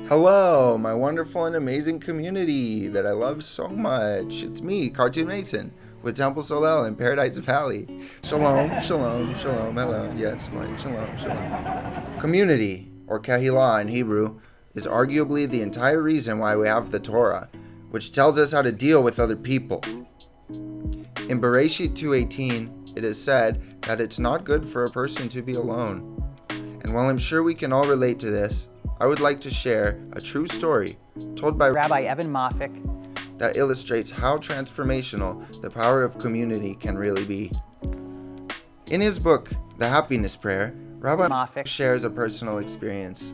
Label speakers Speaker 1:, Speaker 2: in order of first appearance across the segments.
Speaker 1: Hello, my wonderful and amazing community that I love so much. It's me, Cartoon Mason, with Temple Solel in Paradise Valley. Shalom, shalom, shalom, hello. Yes, fine, shalom, shalom. Community, or Kehillah in Hebrew, is arguably the entire reason why we have the Torah, which tells us how to deal with other people. In Bereshit 2:18, it is said that it's not good for a person to be alone. And while I'm sure we can all relate to this, I would like to share a true story told by
Speaker 2: Rabbi Evan Moffic
Speaker 1: that illustrates how transformational the power of community can really be. In his book, The Happiness Prayer, Rabbi
Speaker 2: Moffic
Speaker 1: shares a personal experience.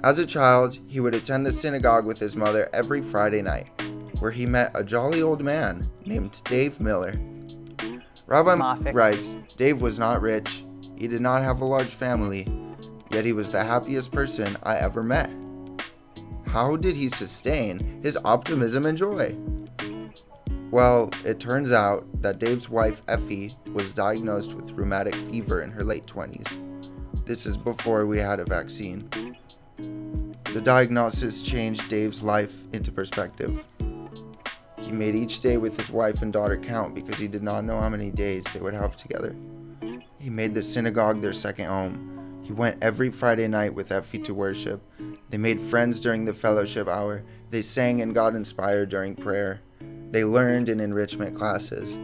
Speaker 1: As a child, he would attend the synagogue with his mother every Friday night, where he met a jolly old man named Dave Miller. Rabbi
Speaker 2: Moffic
Speaker 1: writes, Dave was not rich, he did not have a large family, yet he was the happiest person I ever met. How did he sustain his optimism and joy? Well, it turns out that Dave's wife, Effie, was diagnosed with rheumatic fever in her late 20s. This is before we had a vaccine. The diagnosis changed Dave's life into perspective. He made each day with his wife and daughter count because he did not know how many days they would have together. He made the synagogue their second home. He went every Friday night with Effie to worship. They made friends during the fellowship hour. They sang and got inspired during prayer. They learned in enrichment classes.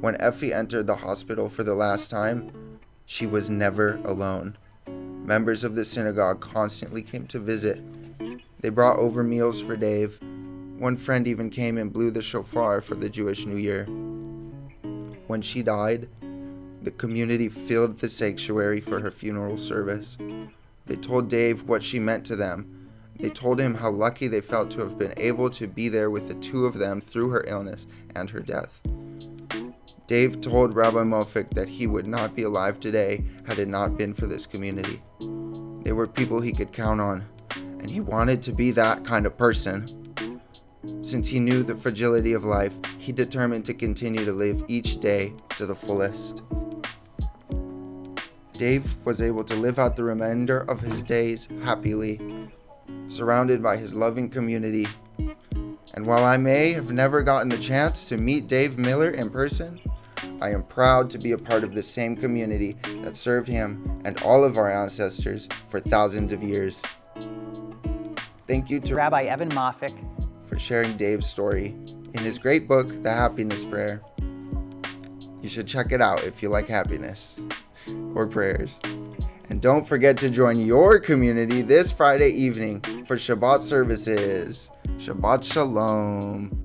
Speaker 1: When Effie entered the hospital for the last time, she was never alone. Members of the synagogue constantly came to visit. They brought over meals for Dave. One friend even came and blew the shofar for the Jewish New Year. When she died, the community filled the sanctuary for her funeral service. They told Dave what she meant to them. They told him how lucky they felt to have been able to be there with the two of them through her illness and her death. Dave told Rabbi Moffic that he would not be alive today had it not been for this community. They were people he could count on, and he wanted to be that kind of person. Since he knew the fragility of life, he determined to continue to live each day to the fullest. Dave was able to live out the remainder of his days happily, surrounded by his loving community. And while I may have never gotten the chance to meet Dave Miller in person, I am proud to be a part of the same community that served him and all of our ancestors for thousands of years. Thank you to
Speaker 2: Rabbi Evan Moffic
Speaker 1: for sharing Dave's story in his great book, The Happiness Prayer. You should check it out if you like happiness or prayers. And don't forget to join your community this Friday evening for Shabbat services. Shabbat Shalom.